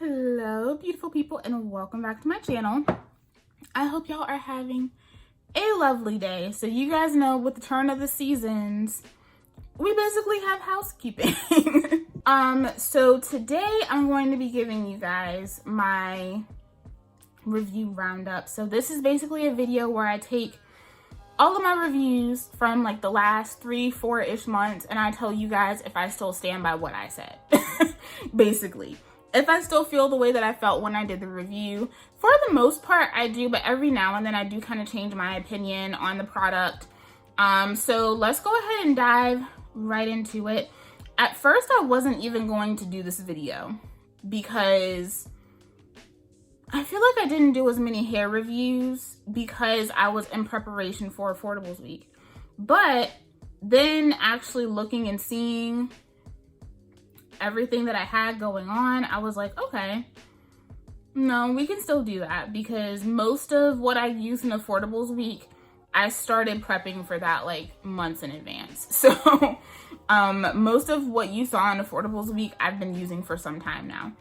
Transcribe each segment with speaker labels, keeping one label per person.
Speaker 1: Hello beautiful people and welcome back to my channel. I hope y'all are having a lovely day. So you guys know with the turn of the seasons, we basically have housekeeping. So today I'm going to be giving you guys my review roundup. So this is basically a video where I take all of my reviews from like the last 3-4-ish months and I tell you guys if I still stand by what I said. Basically, if I still feel the way that I felt when I did the review. For the most part I do, but every now and then I do kind of change my opinion on the product. So let's go ahead and dive right into it. At first I wasn't even going to do this video because I feel like I didn't do as many hair reviews because I was in preparation for Affordables Week. But then actually looking and seeing everything that I had going on, I was like, okay, no, we can still do that because most of what I used in Affordables Week, I started prepping for that like months in advance. So most of what you saw in Affordables Week, I've been using for some time now.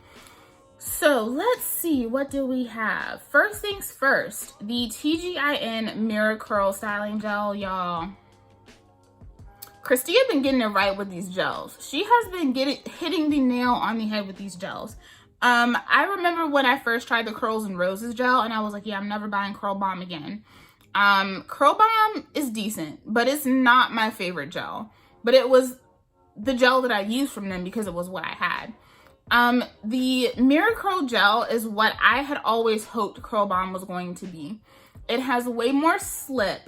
Speaker 1: So let's see, what do we have? First things first, the TGIN Mirror Curl Styling Gel, y'all. Christy has been getting it right with these gels. She has been hitting the nail on the head with these gels. I remember when I first tried the Curls and Roses gel and I was like, yeah, I'm never buying Curl Bomb again. Curl Bomb is decent, but it's not my favorite gel. But it was the gel that I used from them because it was what I had. The Mirror Curl gel is what I had always hoped Curl Bomb was going to be. It has way more slip.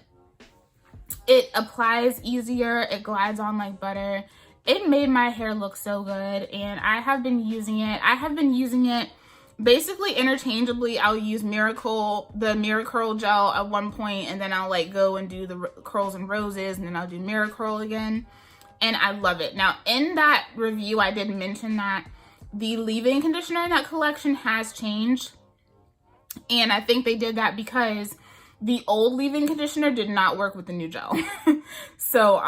Speaker 1: It applies easier. It glides on like butter. It made my hair look so good and I have been using it. I have been using it basically interchangeably. I'll use the Mirror Curl gel at one point and then I'll like go and do the Curls and Roses and then I'll do Mirror Curl again. And I love it. Now in that review, I did mention that the leave-in conditioner in that collection has changed. And I think they did that because the old leave-in conditioner did not work with the new gel. So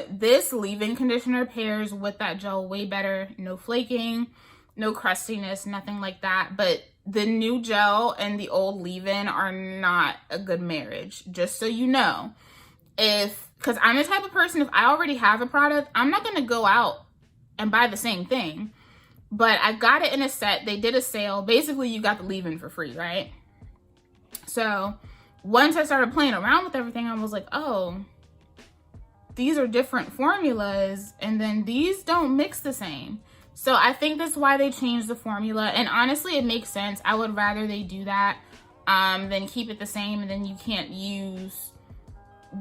Speaker 1: this leave-in conditioner pairs with that gel way better. No flaking, no crustiness, nothing like that. But the new gel and the old leave-in are not a good marriage, just so you know. Because I'm the type of person, if I already have a product, I'm not going to go out and buy the same thing. But I got it in a set. They did a sale. Basically, you got the leave-in for free, right? So once I started playing around with everything, I was like, oh, these are different formulas and then these don't mix the same. So I think that's why they changed the formula. And honestly, it makes sense. I would rather they do that than keep it the same and then you can't use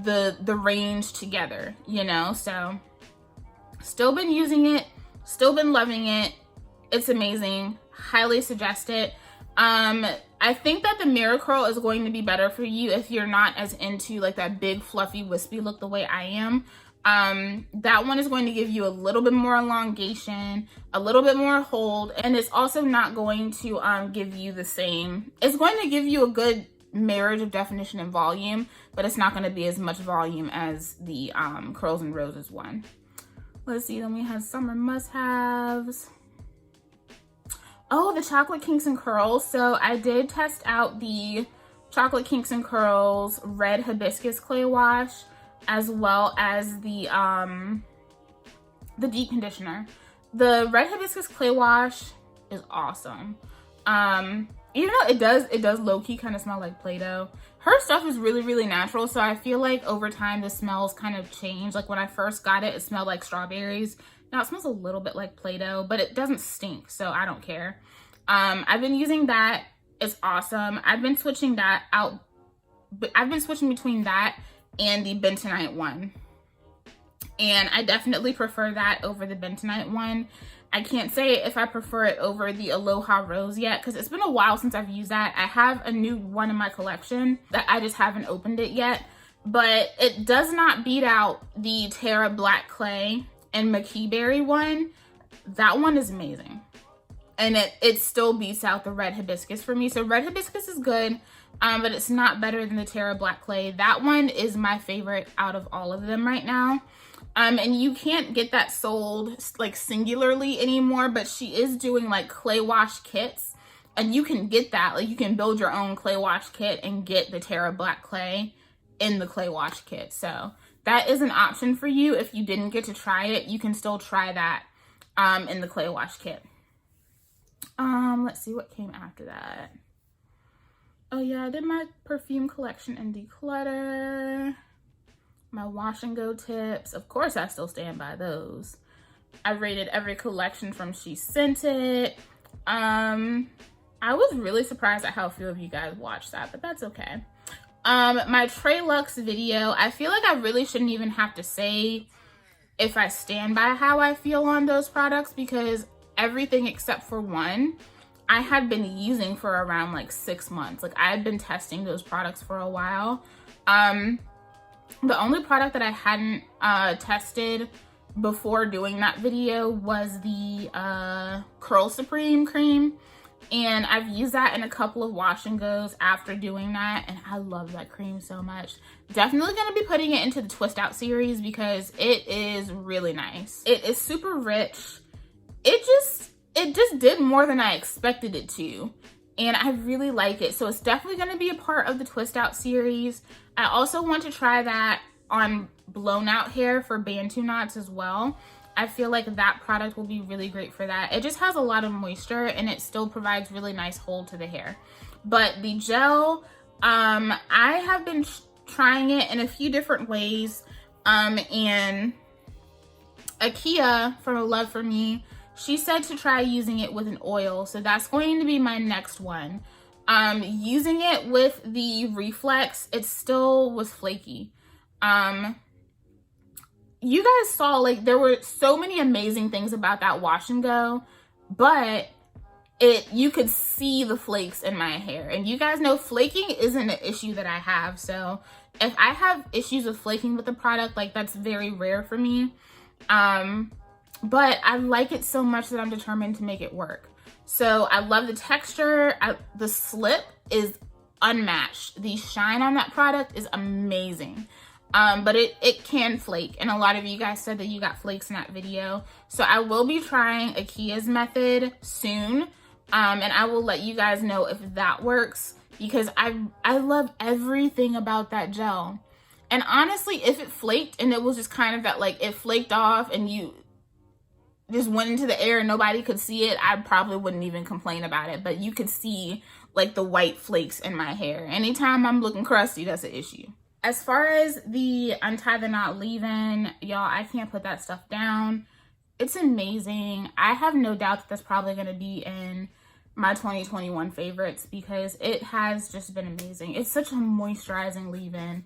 Speaker 1: the range together, you know? So still been using it, still been loving it. It's amazing. Highly suggest it. I think that the Mirror Curl is going to be better for you if you're not as into like that big fluffy wispy look the way I am. That one is going to give you a little bit more elongation, a little bit more hold, and it's also not going to give you the same. It's going to give you a good marriage of definition and volume, but it's not going to be as much volume as the Curls and Roses one. Let's see, then we have summer must-haves. Oh, the Chocolate Kinks and Curls. So I did test out the Chocolate Kinks and Curls Red Hibiscus Clay Wash as well as the deep conditioner. The Red Hibiscus Clay Wash is awesome. Even though it does low-key kind of smell like Play-Doh. Her stuff is really, really natural. So I feel like over time the smells kind of change. Like when I first got it, it smelled like strawberries. Now it smells a little bit like Play-Doh, but it doesn't stink, so I don't care. I've been using that. It's awesome. I've been switching that out. I've been switching between that and the bentonite one. And I definitely prefer that over the bentonite one. I can't say if I prefer it over the Aloha Rose yet because it's been a while since I've used that. I have a new one in my collection that I just haven't opened it yet. But it does not beat out the Terra Black Clay and McKee Berry one. That one is amazing. And it still beats out the Red Hibiscus for me. So Red Hibiscus is good, but it's not better than the Terra Black Clay. That one is my favorite out of all of them right now. And you can't get that sold like singularly anymore, but she is doing like clay wash kits, and you can get that. Like you can build your own clay wash kit and get the Terra Black clay in the clay wash kit. So that is an option for you. If you didn't get to try it, you can still try that in the clay wash kit. Let's see what came after that. Oh yeah, I did my perfume collection and declutter. My wash and go tips. Of course, I still stand by those. I rated every collection from She Sent It. I was really surprised at how few of you guys watched that, but that's okay. My Trey Luxe video, I feel like I really shouldn't even have to say if I stand by how I feel on those products, because everything except for one, I had been using for around like 6 months. Like I had been testing those products for a while. The only product that I hadn't tested before doing that video was the Curl Supreme cream. And I've used that in a couple of wash and goes after doing that, and I love that cream so much. Definitely gonna be putting it into the Twist Out series because it is really nice. It is super rich. It just did more than I expected it to, and I really like it. So it's definitely gonna be a part of the Twist Out series. I also want to try that on blown out hair for Bantu knots as well. I feel like that product will be really great for that. It just has a lot of moisture and it still provides really nice hold to the hair. But the gel, I have been trying it in a few different ways. And Akia from A Love For Me, she said to try using it with an oil. So that's going to be my next one. Using it with the Reflex, it still was flaky. You guys saw, like, there were so many amazing things about that wash and go, but you could see the flakes in my hair. And you guys know flaking isn't an issue that I have. So if I have issues with flaking with the product, like, that's very rare for me. But I like it so much that I'm determined to make it work. So I love the texture. The slip is unmatched. The shine on that product is amazing. But it can flake, and a lot of you guys said that you got flakes in that video. So I will be trying Akia's method soon, and I will let you guys know if that works, because I love everything about that gel. And honestly, if it flaked and it was just kind of that, like, it flaked off and you just went into the air and nobody could see it, I probably wouldn't even complain about it. But you could see, like, the white flakes in my hair. Anytime I'm looking crusty, that's an issue. As far as the Untie the Knot leave-in, y'all, I can't put that stuff down. It's amazing. I have no doubt that that's probably going to be in my 2021 favorites because it has just been amazing. It's such a moisturizing leave-in.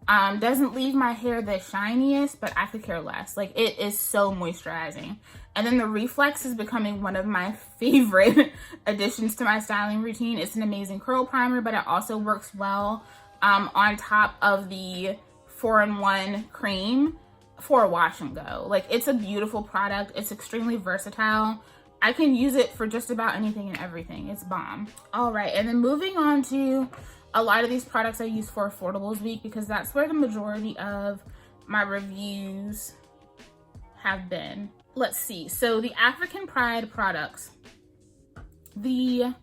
Speaker 1: Doesn't leave my hair the shiniest, but I could care less. Like, it is so moisturizing. And then the Reflex is becoming one of my favorite additions to my styling routine. It's an amazing curl primer, but it also works well on top of the 4-in-1 cream for a wash and go. Like, it's a beautiful product. It's extremely versatile. I can use it for just about anything and everything. It's bomb. All right, and then moving on to a lot of these products I use for Affordables Week, because that's where the majority of my reviews have been. Let's see. So the African Pride products. The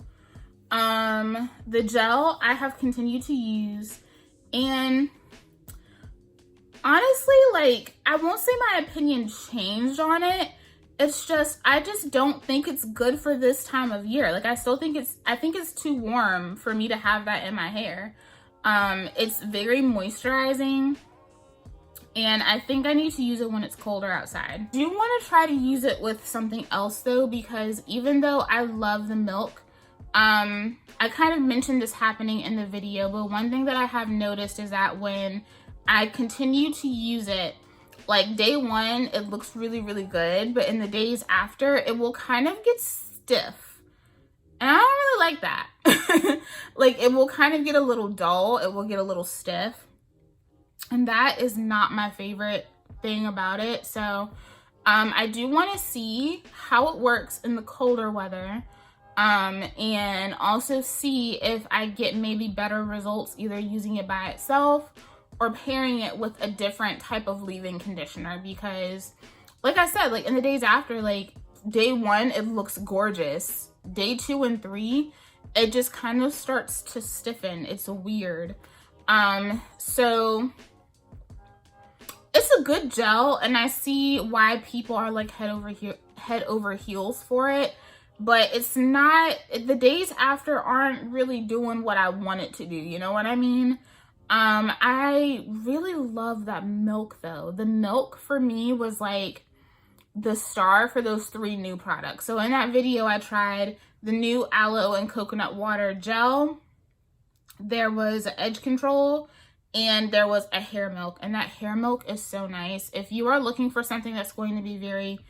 Speaker 1: gel I have continued to use, and honestly, like, I won't say my opinion changed on it. It's just, I just don't think it's good for this time of year. Like, I think it's too warm for me to have that in my hair. It's very moisturizing, and I think I need to use it when it's colder outside. I do want to try to use it with something else though, because even though I love the milk, I kind of mentioned this happening in the video, but one thing that I have noticed is that when I continue to use it, like, day one, it looks really, really good, but in the days after, it will kind of get stiff. And I don't really like that. Like, it will kind of get a little dull. It will get a little stiff. And that is not my favorite thing about it. So, I do want to see how it works in the colder weather. And also see if I get maybe better results either using it by itself or pairing it with a different type of leave-in conditioner, because like I said, like in the days after, like day 1, it looks gorgeous. Day 2 and 3, it just kind of starts to stiffen. It's weird. So it's a good gel, and I see why people are like head over heels for it, but it's not, the days after aren't really doing what I want it to do, you know what I mean? I really love that milk though. The milk for me was like the star for those 3 new products. So in that video, I tried the new aloe and coconut water gel. There was edge control, and there was a hair milk, and that hair milk is so nice. If you are looking for something that's going to be very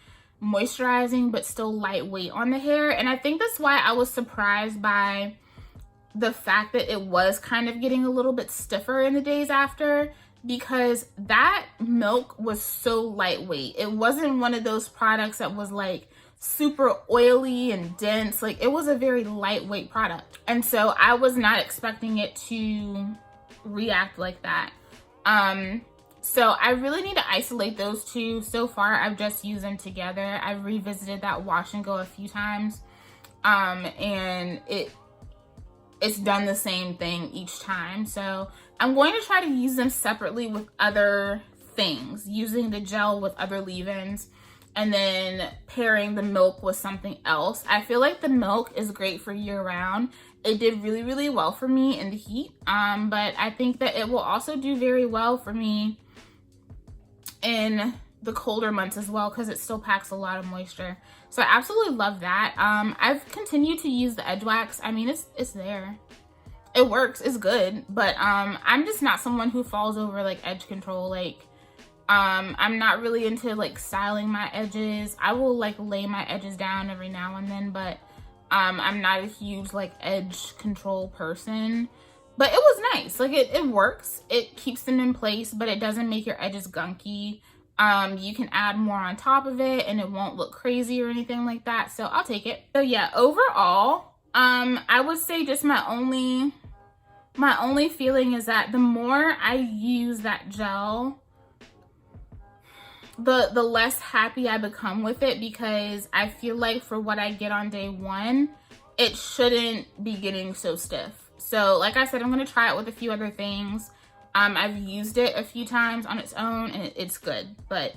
Speaker 1: moisturizing but still lightweight on the hair, and I think that's why I was surprised by the fact that it was kind of getting a little bit stiffer in the days after, because that milk was so lightweight. It wasn't one of those products that was like super oily and dense. Like, it was a very lightweight product, and so I was not expecting it to react like that. So I really need to isolate those 2. So far I've just used them together. I've revisited that wash and go a few times, and it's done the same thing each time. So I'm going to try to use them separately with other things, using the gel with other leave-ins, and then pairing the milk with something else. I feel like the milk is great for year-round. It did really, really well for me in the heat, but I think that it will also do very well for me in the colder months as well, because it still packs a lot of moisture. So I absolutely love that. I've continued to use the edge wax. I mean, it's there. It works, it's good, but I'm just not someone who falls over like edge control. Like, I'm not really into like styling my edges. I will like lay my edges down every now and then, but I'm not a huge like edge control person. But it was nice. Like, it works. It keeps them in place, but it doesn't make your edges gunky. You can add more on top of it and it won't look crazy or anything like that. So I'll take it. So yeah, overall, I would say just my only feeling is that the more I use that gel, the less happy I become with it, because I feel like for what I get on day 1, it shouldn't be getting so stiff. So like I said, I'm going to try it with a few other things. I've used it a few times on its own and it's good, but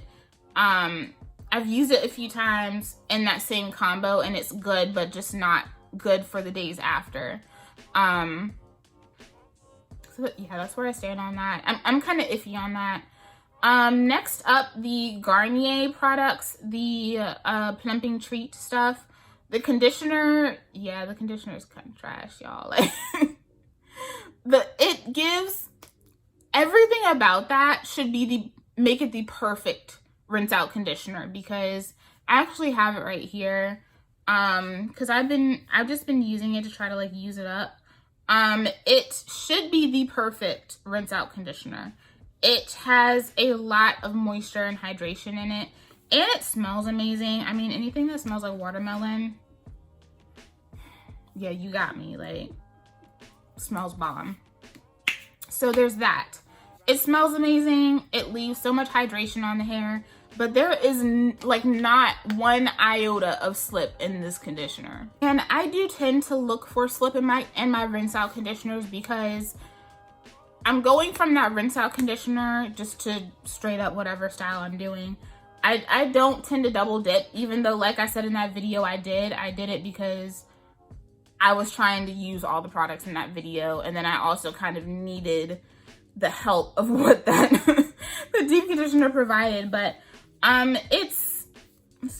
Speaker 1: I've used it a few times in that same combo and it's good, but just not good for the days after. So yeah, that's where I stand on that. I'm kind of iffy on that. Next up, the Garnier products, the plumping treat stuff. The conditioner, yeah, the conditioner is kind of trash, y'all. Like, it gives, everything about that should be make it the perfect rinse out conditioner, because I actually have it right here. Because I've just been using it to try to like use it up. It should be the perfect rinse out conditioner. It has a lot of moisture and hydration in it, and it smells amazing. I mean, anything that smells like watermelon, yeah, you got me. Like, smells bomb. So there's that. It smells amazing. It leaves so much hydration on the hair, but there is like not one iota of slip in this conditioner. And I do tend to look for slip in my rinse out conditioners, because I'm going from that rinse out conditioner just to straight up whatever style I'm doing. I don't tend to double dip, even though, like I said in that video, I did it because I was trying to use all the products in that video, and then I also kind of needed the help of what that the deep conditioner provided. But it's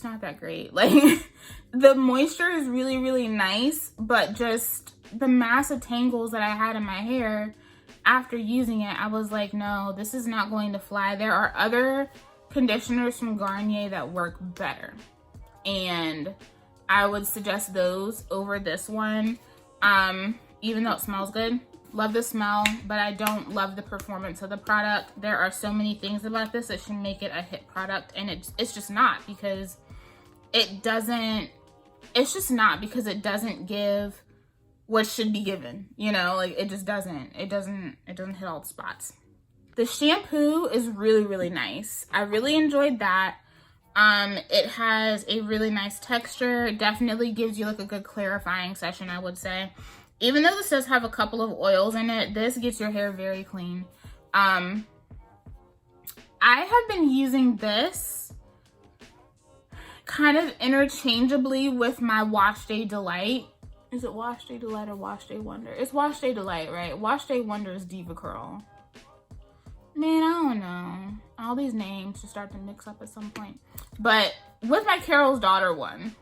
Speaker 1: not that great. Like, the moisture is really, really nice, but just the massive tangles that I had in my hair after using it, I was like, no, this is not going to fly. There are other conditioners from Garnier that work better, and I would suggest those over this one. Even though it smells good, love the smell, but I don't love the performance of the product. There are so many things about this that should make it a hit product, and it's just not, because it doesn't, it's just not, because it doesn't give what should be given, you know? Like, it just doesn't, it doesn't hit all the spots. The shampoo is really, really nice. I really enjoyed that. It has a really nice texture. It definitely gives you like a good clarifying session, I would say. Even though this does have a couple of oils in it, this gets your hair very clean. I have been using this kind of interchangeably with my Wash Day Delight. Is it Wash Day Delight or Wash Day Wonder? It's Wash Day Delight, right? Wash Day Wonder is Diva Curl. Man, I don't know. All these names should start to mix up at some point. But with my Carol's Daughter one,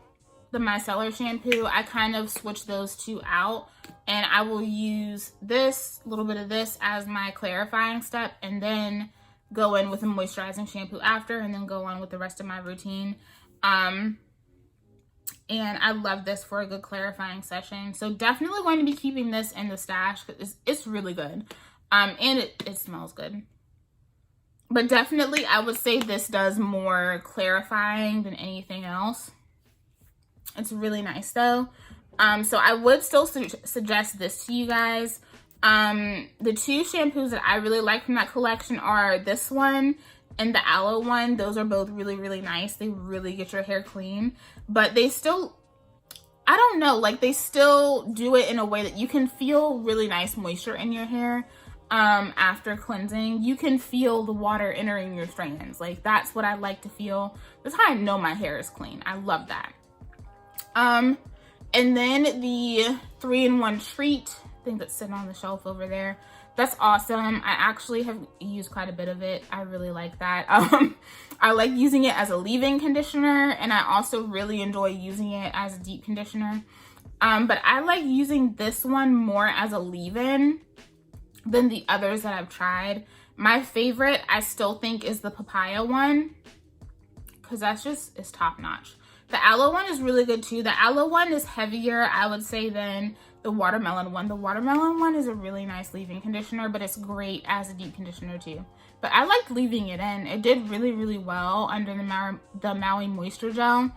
Speaker 1: the micellar shampoo, I kind of switch those two out. And I will use this, a little bit of this as my clarifying step. And then go in with a moisturizing shampoo after. And then go on with the rest of my routine. And I love this for a good clarifying session. So definitely going to be keeping this in the stash. It's really good. And it smells good. But definitely, I would say this does more clarifying than anything else. It's really nice, though. So I would still suggest this to you guys. The two shampoos that I really like from that collection are this one and the aloe one. Those are both really, really nice. They really get your hair clean. But they still, I don't know, like they still do it in a way that you can feel really nice moisture in your hair. After cleansing, you can feel the water entering your strands. Like that's what I like to feel. That's how I know my hair is clean. I love that. And then the 3-in-1 treat, I think that's sitting on the shelf over there. That's awesome. I actually have used quite a bit of it. I really like that. I like using it as a leave-in conditioner, and I also really enjoy using it as a deep conditioner. But I like using this one more as a leave-in than the others that I've tried. My favorite, I still think, is the papaya one, because that's just, it's top notch. The aloe one is really good too. The aloe one is heavier, I would say, than the watermelon one. The watermelon one is a really nice leave-in conditioner, but it's great as a deep conditioner too. But I liked leaving it in. It did really, really well under the Maui Moisture Gel.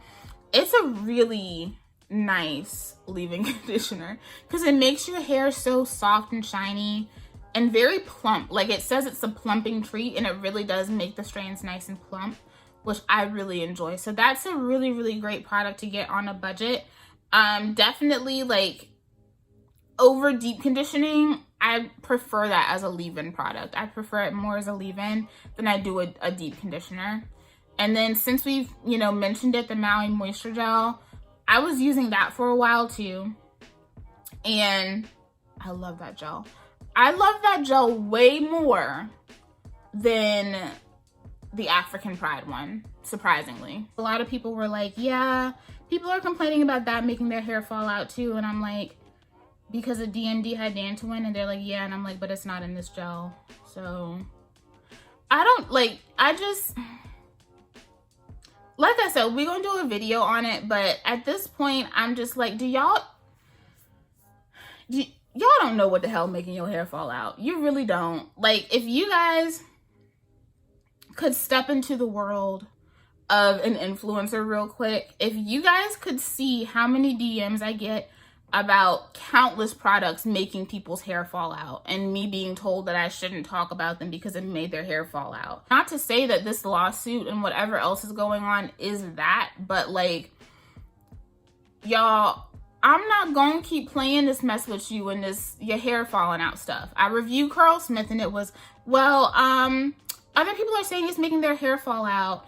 Speaker 1: It's a really nice leave-in conditioner because it makes your hair so soft and shiny and very plump. Like it says it's a plumping treat, and it really does make the strands nice and plump, which I really enjoy. So that's a really, really great product to get on a budget. Definitely like over deep conditioning, I prefer that as a leave-in product. I prefer it more as a leave-in than I do a deep conditioner. And then since we've, you know, mentioned it, the Maui Moisture Gel, I was using that for a while too. And I love that gel. I love that gel way more than the African Pride one, surprisingly. A lot of people were like, yeah, people are complaining about that making their hair fall out too. And I'm like, because of DMD hydantoin? And they're like, yeah. And I'm like, but it's not in this gel. So I don't like, like I said, we're gonna do a video on it, but at this point, I'm just like, y'all don't know what the hell making your hair fall out. You really don't. Like, if you guys could step into the world of an influencer real quick, if you guys could see how many DMs I get about countless products making people's hair fall out and me being told that I shouldn't talk about them because it made their hair fall out. Not to say that this lawsuit and whatever else is going on is that, but like, y'all, I'm not gonna keep playing this mess with you and this your hair falling out stuff. I reviewed Curlsmith and it was, well, other people are saying it's making their hair fall out.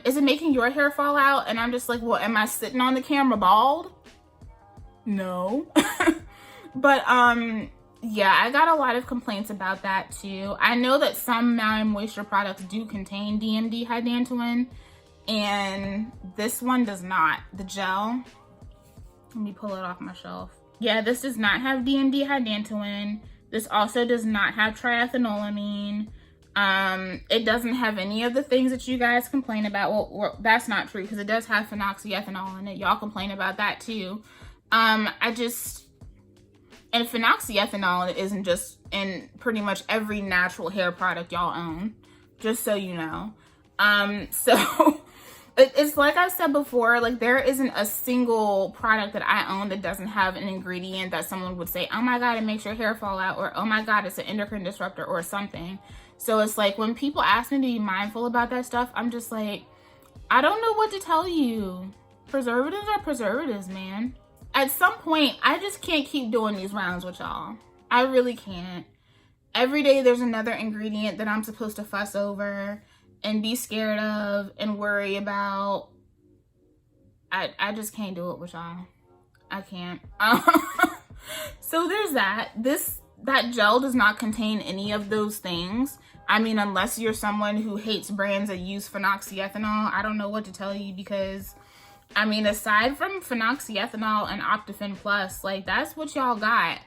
Speaker 1: Is it making your hair fall out? And I'm just like, well, am I sitting on the camera bald? No. But yeah, I got a lot of complaints about that too. I know that some Maui Moisture products do contain DMD hydantoin, and this one does not. The gel, let me pull it off my shelf. Yeah, this does not have DMD hydantoin. This also does not have triethanolamine. It doesn't have any of the things that you guys complain about. Well, that's not true because it does have phenoxyethanol in it. Y'all complain about that too. And phenoxyethanol isn't just in pretty much every natural hair product y'all own, just so you know. So it's like I said before, like there isn't a single product that I own that doesn't have an ingredient that someone would say, oh my God, it makes your hair fall out, or oh my God, it's an endocrine disruptor or something. So it's like when people ask me to be mindful about that stuff, I'm just like, I don't know what to tell you. Preservatives are preservatives, man. At some point, I just can't keep doing these rounds with y'all. I really can't. Every day there's another ingredient that I'm supposed to fuss over and be scared of and worry about. I just can't do it with y'all. I can't. So there's that. That gel does not contain any of those things. I mean, unless you're someone who hates brands that use phenoxyethanol, I don't know what to tell you, because I mean, aside from phenoxyethanol and Optifin Plus, like, that's what y'all got.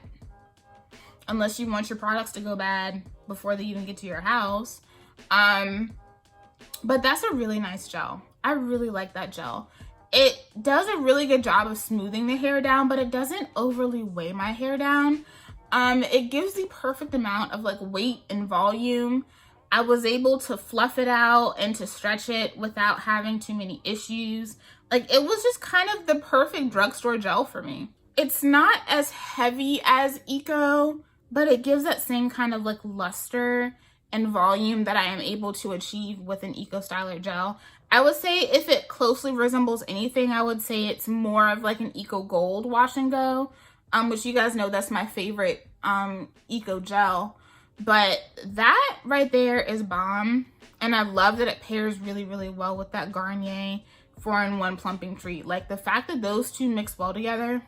Speaker 1: Unless you want your products to go bad before they even get to your house. But that's a really nice gel. I really like that gel. It does a really good job of smoothing the hair down, but it doesn't overly weigh my hair down. It gives the perfect amount of like weight and volume. I was able to fluff it out and to stretch it without having too many issues. Like, it was just kind of the perfect drugstore gel for me. It's not as heavy as Eco, but it gives that same kind of like luster and volume that I am able to achieve with an Eco Styler gel. I would say if it closely resembles anything, I would say it's more of like an Eco Gold Wash and Go, which you guys know that's my favorite Eco gel. But that right there is bomb. And I love that it pairs really, really well with that Garnier 4-in-1 plumping treat. Like, the fact that those two mix well together,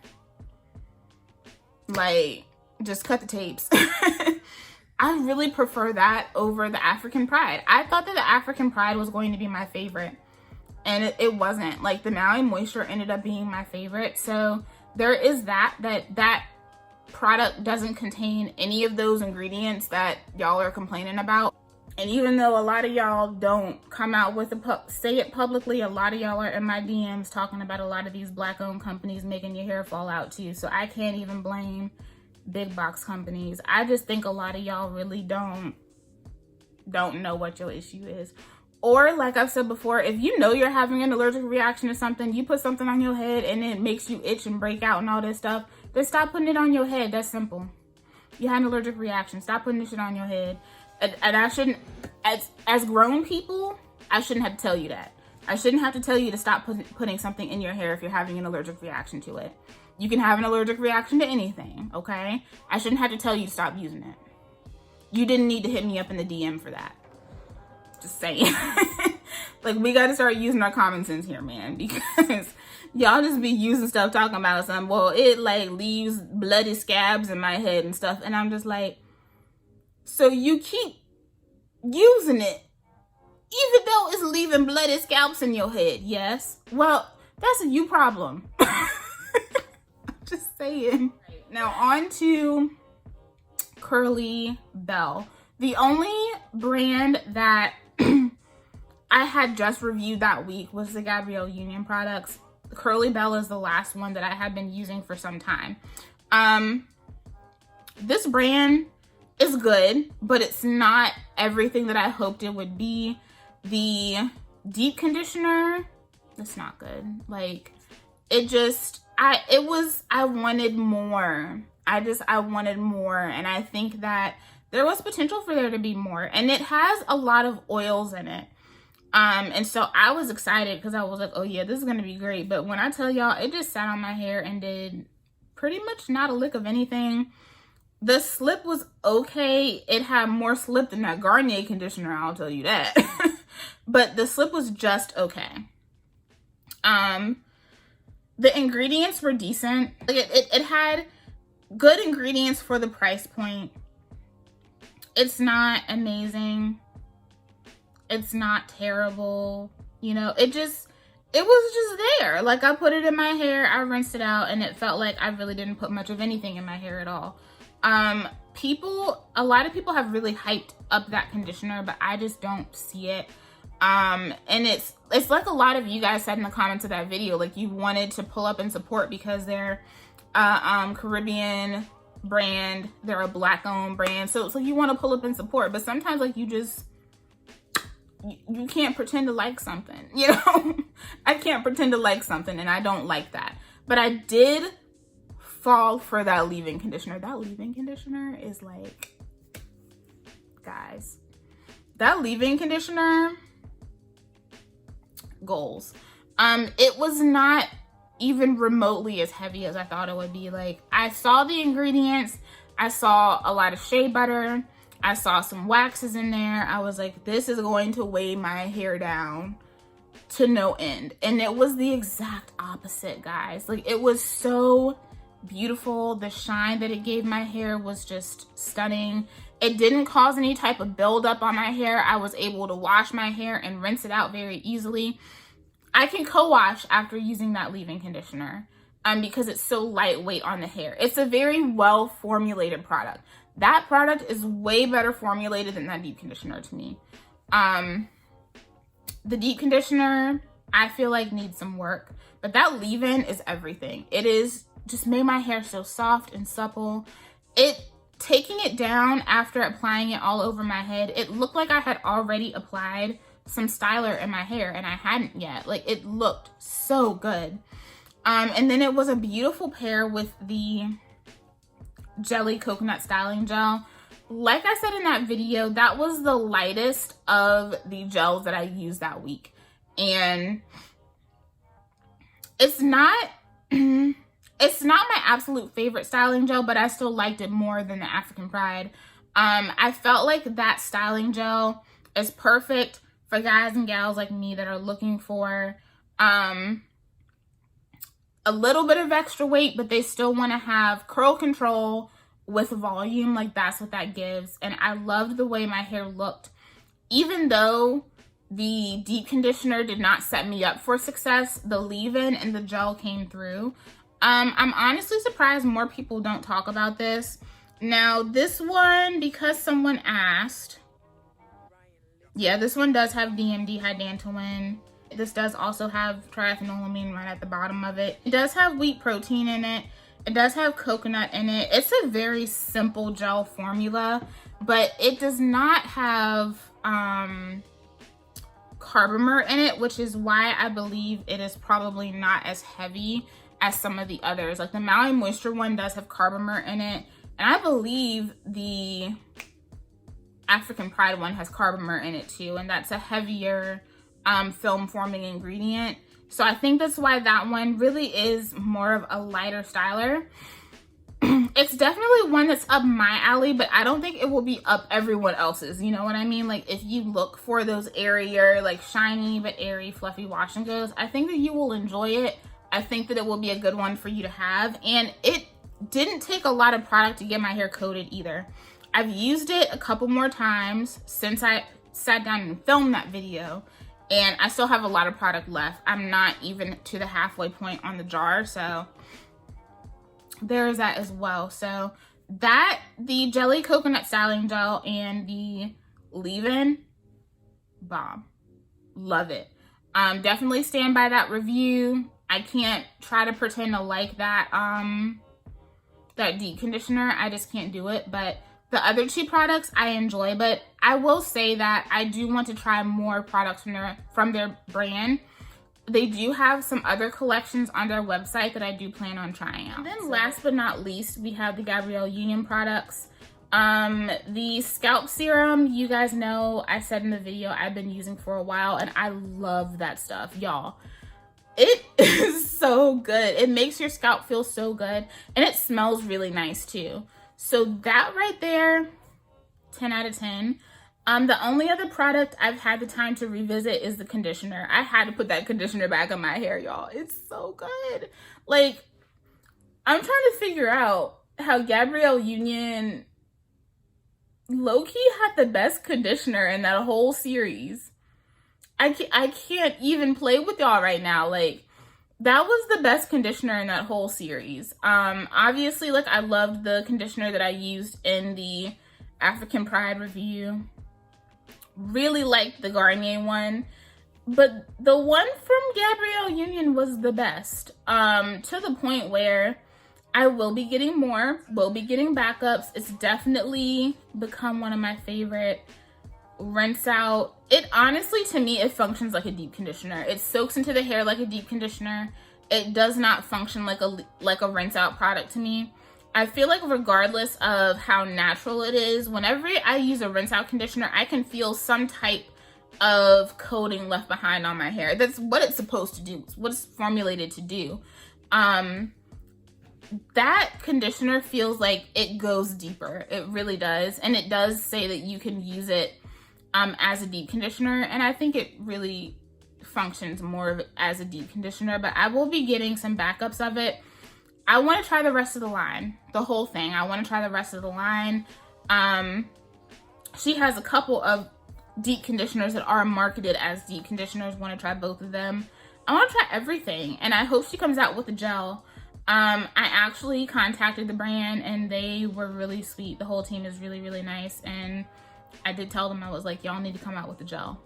Speaker 1: like, just cut the tapes. I really prefer that over the African Pride. I thought that the African Pride was going to be my favorite, and it wasn't. Like, the Maui Moisture ended up being my favorite. So there is that product doesn't contain any of those ingredients that y'all are complaining about. And even though a lot of y'all don't come out with say it publicly, a lot of y'all are in my DMs talking about a lot of these Black-owned companies making your hair fall out too. So I can't even blame big box companies. I just think a lot of y'all really don't know what your issue is. Or, like I've said before, if you know you're having an allergic reaction to something, you put something on your head and it makes you itch and break out and all this stuff, then stop putting it on your head. That's simple. You had an allergic reaction. Stop putting this shit on your head. And I shouldn't, as grown people, I shouldn't have to tell you that. I shouldn't have to tell you to stop putting something in your hair if you're having an allergic reaction to it. You can have an allergic reaction to anything, okay? I shouldn't have to tell you to stop using it. You didn't need to hit me up in the DM for that. Just saying. Like, we gotta start using our common sense here, man, because y'all just be using stuff talking about something. Well, it like leaves bloody scabs in my head and stuff. And I'm just like, so you keep using it even though it's leaving bloody scalps in your head? Yes. Well, that's a you problem. Just saying. Now on to Curly Bell. The only brand that I had just reviewed that week was the Gabrielle Union products. Curly Bell is the last one that I have been using for some time. This brand is good, but it's not everything that I hoped it would be. The deep conditioner, it's not good. Like, it just, I wanted more. I wanted more, and I think that there was potential for there to be more, and it has a lot of oils in it. And so I was excited because I was like, oh yeah, this is gonna be great. But when I tell y'all, it just sat on my hair and did pretty much not a lick of anything. The slip was okay. It had more slip than that Garnier conditioner, I'll tell you that. But the slip was just okay. The ingredients were decent. Like, it had good ingredients for the price point. It's not amazing. It's not terrible. You know, it was just there. Like, I put it in my hair, I rinsed it out, and it felt like I really didn't put much of anything in my hair at all. A lot of people have really hyped up that conditioner, but I just don't see it. And it's like a lot of you guys said in the comments of that video, like, you wanted to pull up and support because they're Caribbean brand, they're a Black-owned brand, so you want to pull up and support. But sometimes, like, you can't pretend to like something, you know? I can't pretend to like something, and I don't like that. But I did fall for that leave-in conditioner. That leave-in conditioner is like, guys, that leave-in conditioner, goals. It was not even remotely as heavy as I thought it would be. Like, I saw the ingredients, I saw a lot of shea butter, I saw some waxes in there. I was like, this is going to weigh my hair down to no end. And it was the exact opposite, guys. Like, it was so beautiful. The shine that it gave my hair was just stunning. It didn't cause any type of buildup on my hair. I was able to wash my hair and rinse it out very easily. I can co-wash after using that leave-in conditioner because it's so lightweight on the hair. It's a very well formulated product. That product is way better formulated than that deep conditioner to me. The deep conditioner, I feel like needs some work, but that leave-in is everything. It is just made my hair so soft and supple. Taking it down after applying it all over my head, it looked like I had already applied some styler in my hair and I hadn't yet. Like, it looked so good. And then it was a beautiful pair with the jelly coconut styling gel. Like I said in that video, that was the lightest of the gels that I used that week. And it's not my absolute favorite styling gel, but I still liked it more than the African Pride. I felt like that styling gel is perfect for guys and gals like me that are looking for a little bit of extra weight, but they still want to have curl control with volume. Like, that's what that gives. And I loved the way my hair looked. Even though the deep conditioner did not set me up for success, the leave-in and the gel came through. I'm honestly surprised more people don't talk about this. Now, this one, because someone asked, yeah, this one does have DMD hydantoin. This does also have triethanolamine right at the bottom of it. It does have wheat protein in it. It does have coconut in it. It's a very simple gel formula, but it does not have carbomer in it, which is why I believe it is probably not as heavy as some of the others. Like, the Maui Moisture one does have carbomer in it, and I believe the African Pride one has carbomer in it too, and that's a heavier film forming ingredient. So I think that's why that one really is more of a lighter styler. It's definitely one that's up my alley, but I don't think it will be up everyone else's. You know what I mean? Like, if you look for those airier, like shiny but airy, fluffy wash and goes, I think that you will enjoy it. I think that it will be a good one for you to have. And it didn't take a lot of product to get my hair coated either. I've used it a couple more times since I sat down and filmed that video, and I still have a lot of product left. I'm not even to the halfway point on the jar, so there's that as well. So that, the jelly coconut styling gel and the leave-in, bomb. Love it. Definitely stand by that review. I can't try to pretend to like that that deep conditioner. I just can't do it. But the other two products I enjoy, but I will say that I do want to try more products from their brand. They do have some other collections on their website that I do plan on trying out. And then last but not least, we have the Gabrielle Union products. The scalp serum, you guys know, I said in the video, I've been using for a while, and I love that stuff, y'all. It is so good. It makes your scalp feel so good, and it smells really nice too. So that right there, 10 out of 10. The only other product I've had the time to revisit is the conditioner. I had to put that conditioner back on my hair, y'all. It's so good. Like, I'm trying to figure out how Gabrielle Union low-key had the best conditioner in that whole series. I can't even play with y'all right now. Like, that was the best conditioner in that whole series. Obviously, like, I loved the conditioner that I used in the African Pride review. Really liked the Garnier one. But the one from Gabrielle Union was the best. To the point where I will be getting more, will be getting backups. It's definitely become one of my favorite rinse out. It honestly, to me, it functions like a deep conditioner. It soaks into the hair like a deep conditioner. It does not function like a rinse out product to me. I feel like regardless of how natural it is, whenever I use a rinse out conditioner, I can feel some type of coating left behind on my hair. That's what it's supposed to do. It's what it's formulated to do. That conditioner feels like it goes deeper. It really does. And it does say that you can use it as a deep conditioner. And I think it really functions more of as a deep conditioner. But I will be getting some backups of it. I want to try the rest of the line. The whole thing. I want to try the rest of the line. She has a couple of deep conditioners that are marketed as deep conditioners. Want to try both of them. I want to try everything. And I hope she comes out with a gel. I actually contacted the brand and they were really sweet. The whole team is really, really nice. And I did tell them, I was like, y'all need to come out with the gel.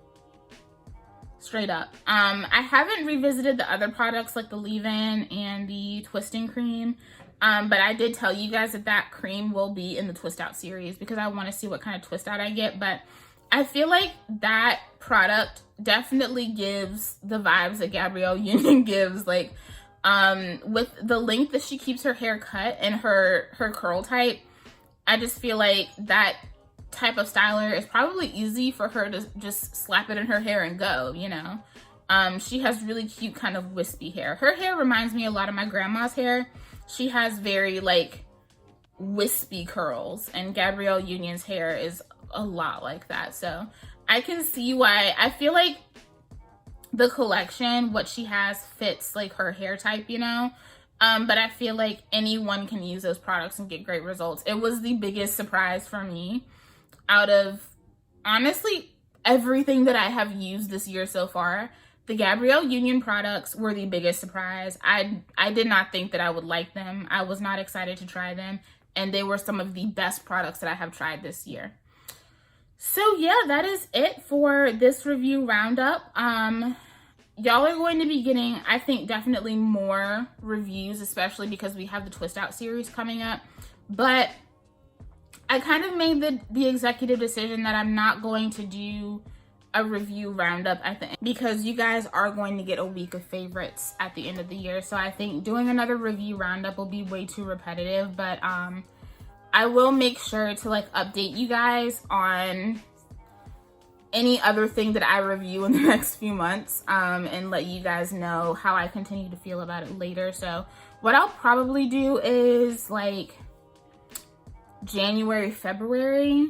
Speaker 1: Straight up. I haven't revisited the other products like the leave-in and the twisting cream. But I did tell you guys that that cream will be in the twist out series because I want to see what kind of twist out I get. But I feel like that product definitely gives the vibes that Gabrielle Union gives. Like, with the length that she keeps her hair cut and her curl type, I just feel like that type of styler is probably easy for her to just slap it in her hair and go, you know. She has really cute kind of wispy hair. Her hair reminds me a lot of my grandma's hair. She has very like wispy curls, and Gabrielle Union's hair is a lot like that. So I can see why. I feel like the collection, what she has, fits like her hair type, you know. But I feel like anyone can use those products and get great results. It was the biggest surprise for me out of honestly everything that I have used this year so far. The Gabrielle Union products were the biggest surprise. I did not think that I would like them. I was not excited to try them, and they were some of the best products that I have tried this year. So yeah, that is it for this review roundup. Y'all are going to be getting, I think, definitely more reviews, especially because we have the Twist Out series coming up. But I kind of made the executive decision that I'm not going to do a review roundup at the end because you guys are going to get a week of favorites at the end of the year. So I think doing another review roundup will be way too repetitive. But I will make sure to like update you guys on any other thing that I review in the next few months, and let you guys know how I continue to feel about it later. So what I'll probably do is like January, February,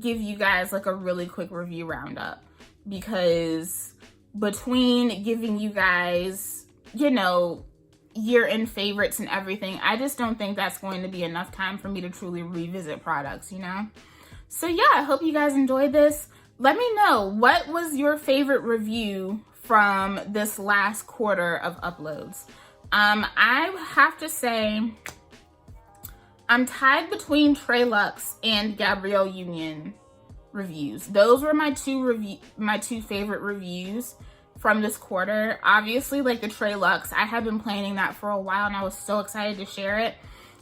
Speaker 1: give you guys like a really quick review roundup, because between giving you guys, you know, year-end favorites and everything, I just don't think that's going to be enough time for me to truly revisit products, you know? So yeah, I hope you guys enjoyed this. Let me know, what was your favorite review from this last quarter of uploads? I have to say, I'm tied between Luxe and Gabrielle Union reviews. Those were my two favorite reviews from this quarter. Obviously, like the Luxe, I have been planning that for a while and I was so excited to share it.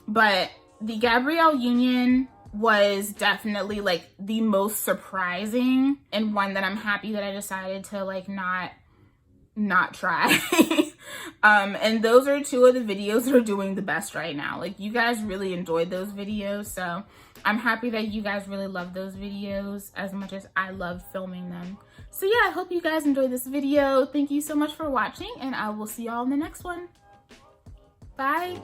Speaker 1: But the Gabrielle Union was definitely like the most surprising, and one that I'm happy that I decided to like not try. And those are two of the videos that are doing the best right now. Like, you guys really enjoyed those videos, so I'm happy that you guys really love those videos as much as I love filming them. So yeah, I hope you guys enjoyed this video. Thank you so much for watching, and I will see y'all in the next one. Bye.